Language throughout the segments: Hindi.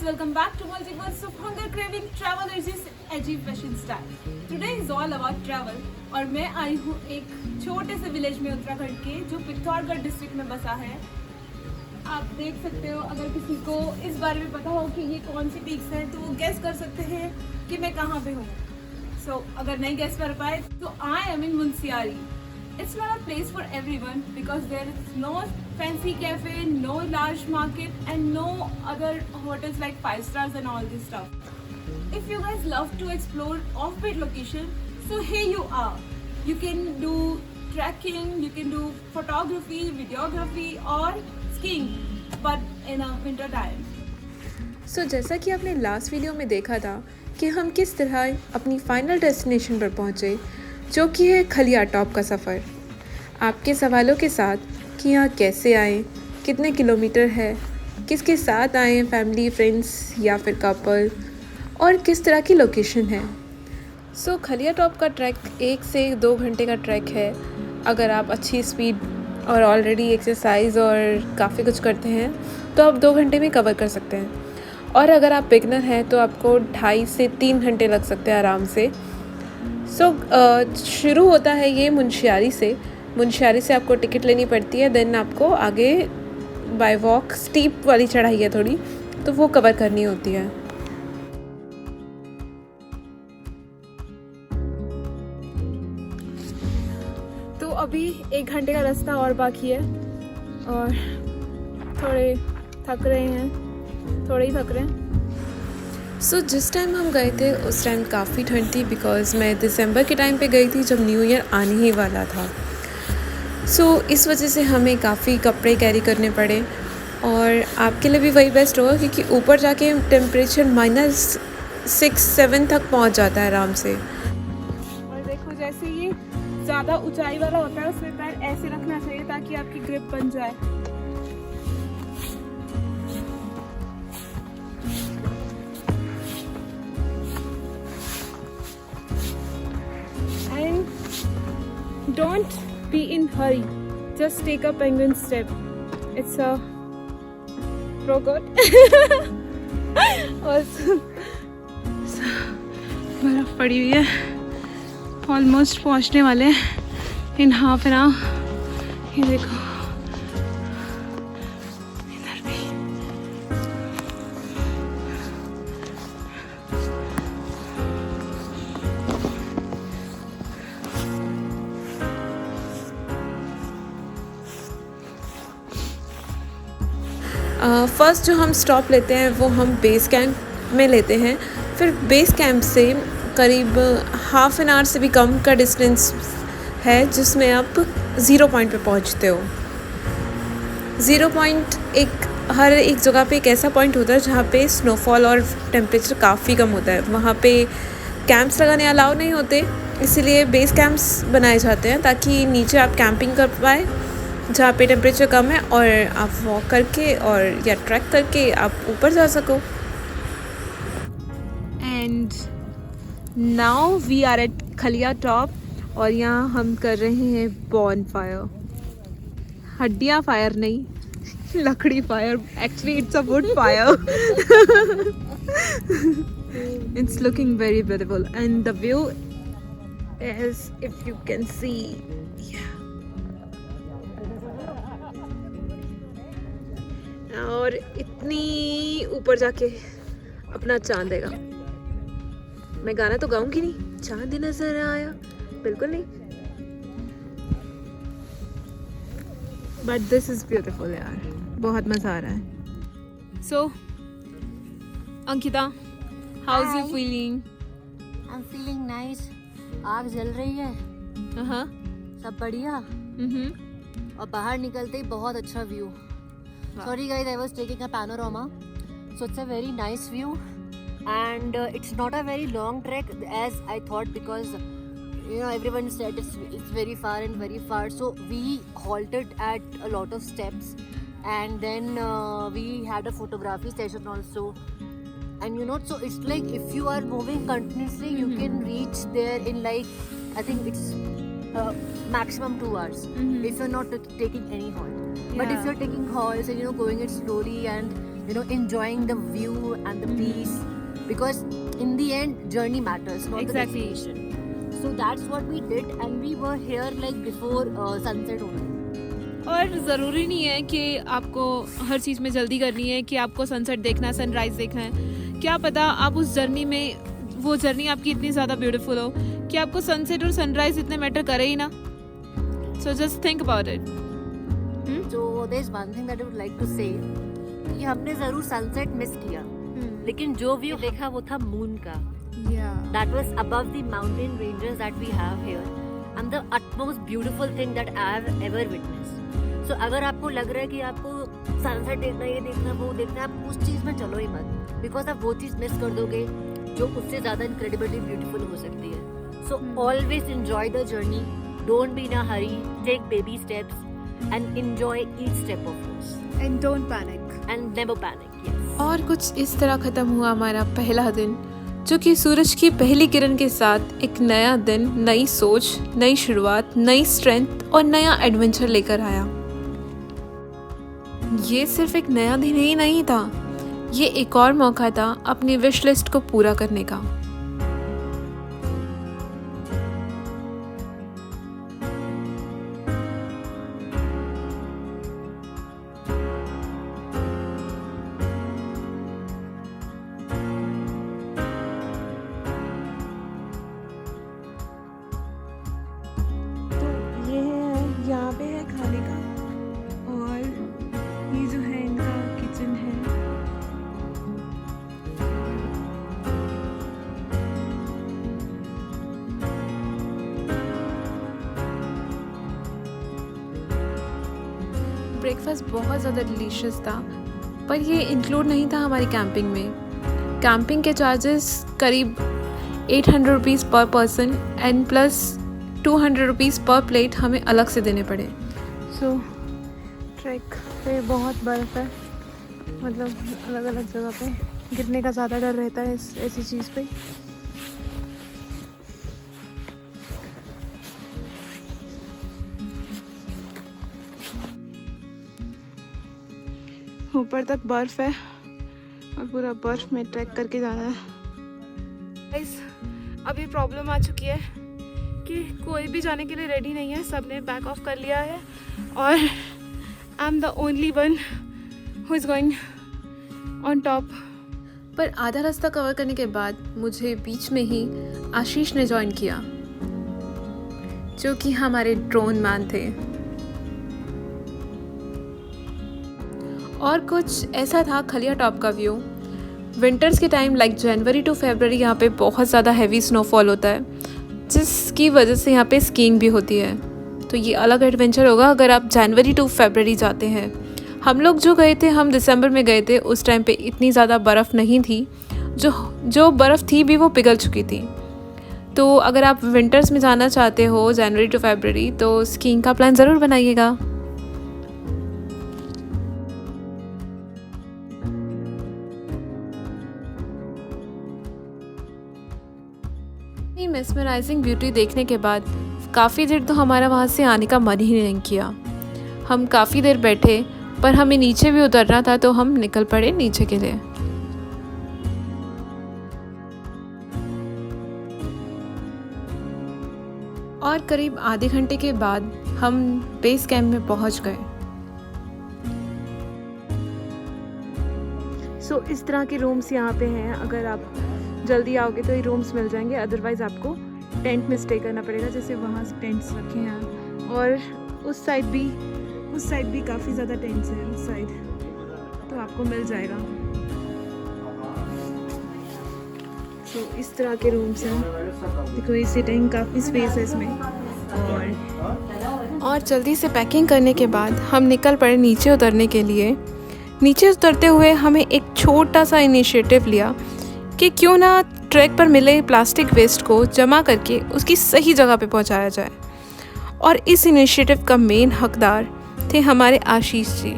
welcome back to Multiverse of Hunger Craving Travel Urges Achieve Fashion Style. Today is all about travel और मैं आई हूँ एक छोटे से विलेज में उत्तराखंड के जो पिथौरागढ़ डिस्ट्रिक्ट में बसा है। आप देख सकते हो, अगर किसी को इस बारे में पता हो कि ये कौन सी पीक्स हैं तो वो गैस कर सकते हैं कि मैं कहाँ पे हूँ। अगर नहीं गैस कर पाए तो I am in Munsiyari. It's not a place for everyone because there is no fancy cafe, no large market and no other hotels like 5 stars and all this stuff. If you guys love to explore off-beat location, so here you are. You can do trekking, you can do photography, videography or skiing but in a winter time. जैसा कि आपने लास्ट वीडियो में देखा था कि हम किस तरह अपनी फाइनल डेस्टिनेशन पर पहुँचे, जो कि है खलिया टॉप का सफ़र। आपके सवालों के साथ कि यहाँ कैसे आए, कितने किलोमीटर है, किसके साथ आए, फैमिली, फ्रेंड्स या फिर कपल, और किस तरह की लोकेशन है। खलिया टॉप का ट्रैक 1 से 2 घंटे का ट्रैक है। अगर आप अच्छी स्पीड और ऑलरेडी एक्सरसाइज और काफ़ी कुछ करते हैं तो आप 2 घंटे में कवर कर सकते हैं, और अगर आप बिगनर हैं तो आपको 2.5 से 3 घंटे लग सकते हैं आराम से। शुरू होता है ये मुंशियारी से आपको टिकट लेनी पड़ती है। देन आपको आगे बाय वॉक स्टीप वाली चढ़ाई है थोड़ी, तो वो कवर करनी होती है। तो अभी 1 घंटे का रास्ता और बाकी है और थोड़े ही थक रहे हैं। जिस टाइम हम गए थे उस टाइम काफ़ी ठंड थी, बिकॉज़ मैं दिसंबर के टाइम पे गई थी जब न्यू ईयर आने ही वाला था। इस वजह से हमें काफ़ी कपड़े कैरी करने पड़े, और आपके लिए भी वही बेस्ट होगा क्योंकि ऊपर जाके टेम्परेचर -6-7 तक पहुंच जाता है आराम से। और देखो, जैसे ये ज़्यादा ऊंचाई वाला होता है उसमें पैर ऐसे रखना चाहिए ताकि आपकी ग्रिप बन जाए। Don't be in hurry. Just take a penguin step. It's a pro good. और बर्फ पड़ी हुई है। ऑलमोस्ट पहुंचने वाले हैं इन हाफ एन आवर। ये देखो, इधर भी। फर्स्ट जो हम स्टॉप लेते हैं वो हम बेस कैंप में लेते हैं। फिर बेस कैंप से करीब हाफ एन आवर से भी कम का डिस्टेंस है जिसमें आप 0 पॉइंट पे पहुंचते हो। 0 पॉइंट हर एक जगह पे एक ऐसा पॉइंट होता है जहाँ पे स्नोफॉल और टेम्परेचर काफ़ी कम होता है। वहाँ पे कैंप्स लगाने अलाउ नहीं होते, इसीलिए बेस कैंप्स बनाए जाते हैं ताकि नीचे आप कैंपिंग कर पाए जहाँ पे टेम्परेचर कम है, और आप वॉक करके और या ट्रैक करके आप ऊपर जा सको। And now we are at Khaliya top, और यहाँ हम कर रहे हैं बॉन फायर। हड्डियाँ फायर नहीं, लकड़ी fire. Actually it's a wood fire. It's looking very beautiful and the view is, if you can see, और इतनी ऊपर जाके अपना चांद देगा। मैं गाना तो गाऊंगी नहीं, चांद नजर आया, बिल्कुल नहीं, बट दिस इज ब्यूटीफुल यार, बहुत मजा आ रहा है। So Ankita, how is you feeling? I am feeling nice. आग जल रही है, सब बढ़िया, और बाहर निकलते ही बहुत अच्छा view. Sorry guys, I was taking a panorama, so it's a very nice view, and it's not a very long trek as I thought, because everyone said it's very far and very far. So we halted at a lot of steps, and then we had a photography session also, and so it's like if you are moving continuously, you can reach there in like, I think it's maximum 2 hours if you're not taking any halt. But if you're taking halts and going it slowly and you know, enjoying the view and the peace, because in the end journey matters, not Exactly. the destination. So that's what we did, and we were here like before sunset only. और ज़रूरी नहीं है कि आपको हर चीज़ में जल्दी करनी है, कि आपको सनसेट देखना है, सनराइज़ देखना है। क्या पता आप उस जर्नी में, वो जर्नी आपकी इतनी ज़्यादा ब्यूटीफुल हो कि आपको सनसेट और सनराइज़ इतने मैटर करे ही ना। So just think about it. So there's one thing that I would like to say, कि हमने ज़रूर सनसेट मिस किया, लेकिन जो व्यू देखा वो था मून का. That was above the mountain ranges that we have here, and the utmost beautiful thing that I have ever witnessed. So अगर आपको लग रहा है कि आपको सनसेट देखना, ये देखना, वो देखना, आप उस चीज़ में चलो ही मत, बिकॉज आप वो चीज़ मिस कर दोगे जो उससे ज़्यादा इनक्रेडिबली ब्यूटीफुल हो सकती है. So always enjoy the journey, don't be in a hurry, take baby steps and enjoy each step of yours. And don't panic. And never panic, yes. और कुछ इस तरह ख़त्म हुआ हमारा पहला दिन, जो कि सूरज की पहली किरण के साथ एक नया दिन, नई सोच, नई शुरुआत, नई स्ट्रेंथ और नया एडवेंचर लेकर आया। ये सिर्फ एक नया दिन ही नहीं था, ये एक और मौका था अपनी विश लिस्ट को पूरा करने का। यहाँ पे है खाने का, और ये जो है इनका किचन है। ब्रेकफास्ट बहुत ज़्यादा डिलीशियस था, पर ये इंक्लूड नहीं था हमारी कैंपिंग में। कैंपिंग के चार्जेस करीब 800 रुपीज़ पर पर्सन एंड प्लस 200 रुपीज़ पर प्लेट हमें अलग से देने पड़े। सो ट्रैक पे बहुत बर्फ़ है, मतलब अलग अलग जगह पे गिरने का ज़्यादा डर रहता है इस ऐसी चीज़ पे। ऊपर तक बर्फ़ है और पूरा बर्फ़ में ट्रैक करके जाना है। गाइस, अभी प्रॉब्लम आ चुकी है कि कोई भी जाने के लिए रेडी नहीं है, सब ने बैक ऑफ कर लिया है और I am the only one who is going on top. पर आधा रास्ता कवर करने के बाद मुझे बीच में ही आशीष ने ज्वाइन किया, जो कि हमारे ड्रोन मैन थे। और कुछ ऐसा था खलिया टॉप का व्यू। विंटर्स के टाइम लाइक जनवरी टू फरवरी यहाँ पे बहुत ज़्यादा हैवी स्नोफॉल होता है, जिसकी वजह से यहाँ पे स्कीइंग भी होती है। तो ये अलग एडवेंचर होगा अगर आप जनवरी टू फरवरी जाते हैं। हम लोग जो गए थे, हम दिसंबर में गए थे, उस टाइम पे इतनी ज़्यादा बर्फ़ नहीं थी, जो बर्फ़ थी भी वो पिघल चुकी थी। तो अगर आप विंटर्स में जाना चाहते हो जनवरी टू फरवरी, तो स्कीइंग का प्लान ज़रूर बनाइएगा। मेस्मराइजिंग ब्यूटी देखने के बाद काफ़ी देर तो हमारा वहाँ से आने का मन ही नहीं किया। हम काफ़ी देर बैठे, पर हमें नीचे भी उतरना था, तो हम निकल पड़े नीचे के लिए। और करीब आधे घंटे के बाद हम बेस कैंप में पहुँच गए। सो इस तरह के रूम्स यहाँ पे हैं। अगर आप जल्दी आओगे तो ये रूम्स मिल जाएंगे, अदरवाइज़ आपको टेंट में स्टे करना पड़ेगा। जैसे वहाँ टेंट्स रखे हैं, और उस साइड भी काफ़ी ज़्यादा टेंट्स हैं उस साइड, तो आपको मिल जाएगा। तो इस तरह के रूम्स हैं। देखो ये सिटिंग, काफ़ी स्पेस है इसमें। और जल्दी से पैकिंग करने के बाद हम निकल पड़े नीचे उतरने के लिए। नीचे उतरते हुए हमें एक छोटा सा इनिशिएटिव लिया कि क्यों ना ट्रैक पर मिले प्लास्टिक वेस्ट को जमा करके उसकी सही जगह पे पहुंचाया जाए। और इस इनिशिएटिव का मेन हकदार थे हमारे आशीष जी।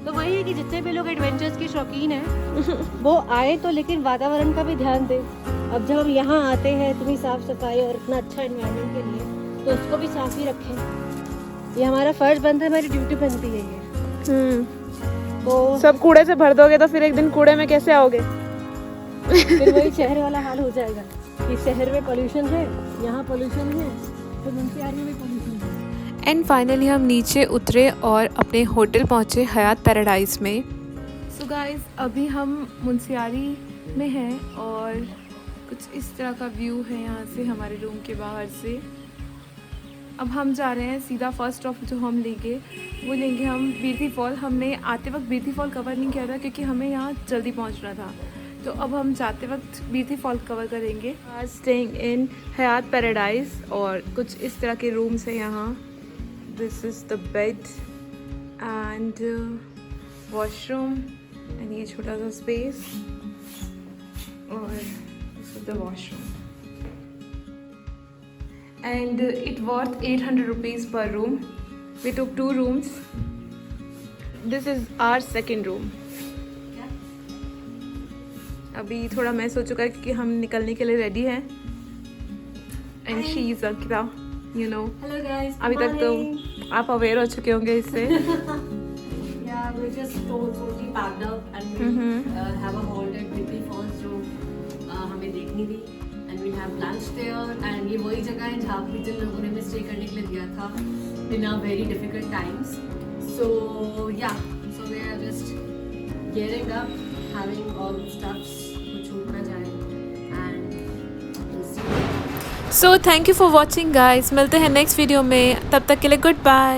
तो वही है कि जितने भी लोग एडवेंचर्स के शौकीन हैं वो आए तो, लेकिन वातावरण का भी ध्यान दें। अब जब हम यहाँ आते हैं इतनी साफ सफाई और इतना अच्छा एनवायरनमेंट के लिए, तो उसको भी साफ ही रखें। ये हमारा फर्ज बनता है, हमारी ड्यूटी बनती है ये। तो सब कूड़े से भर दोगे तो फिर एक दिन कूड़े में कैसे आओगे? फिर वही शहर वाला हाल हो जाएगा कि शहर में पोल्यूशन है, यहाँ पोल्यूशन है, तो मुंशियारी में पोल्यूशन है। एंड फाइनली हम नीचे उतरे और अपने होटल पहुँचे हयात पैराडाइज में। सो गाइस अभी हम मुंशियारी में हैं और कुछ इस तरह का व्यू है यहाँ से हमारे रूम के बाहर से। अब हम जा रहे हैं सीधा फर्स्ट स्टॉप जो हम लेंगे वो लेंगे हम बीरथी फॉल। हमने आते वक्त बीरथी फॉल कवर नहीं किया था क्योंकि हमें यहाँ जल्दी पहुँचना था, तो अब हम जाते वक्त बीरथी फॉल कवर करेंगे। स्टेइंग इन हयात पैराडाइज और कुछ इस तरह के रूम्स हैं यहाँ। This is the bed and washroom and ये छोटा सा स्पेस और this is the washroom and it worth 800 rupees per room. We took 2 rooms. This is our second room. अभी थोड़ा मैस हो चुका है क्योंकि हम निकलने के लिए रेडी हैं and she is Ankita, you know. Hello guys. अभी तक तो आप अवेयर हो चुके होंगे इससे। Yeah, we just totally packed up and we have a halt at Beauty Falls जो हमें देखनी थी and we'll have lunch there and ये वही जगह है जहाँ पे जिन लोगों ने हमें stay करने के लिए दिया था in a very difficult times. So yeah, so we are just gearing up, having all the stuffs जो छूट ना जाए and we'll see. So thank you for watching guys. मिलते हैं नेक्स्ट वीडियो में, तब तक के लिए गुड बाय।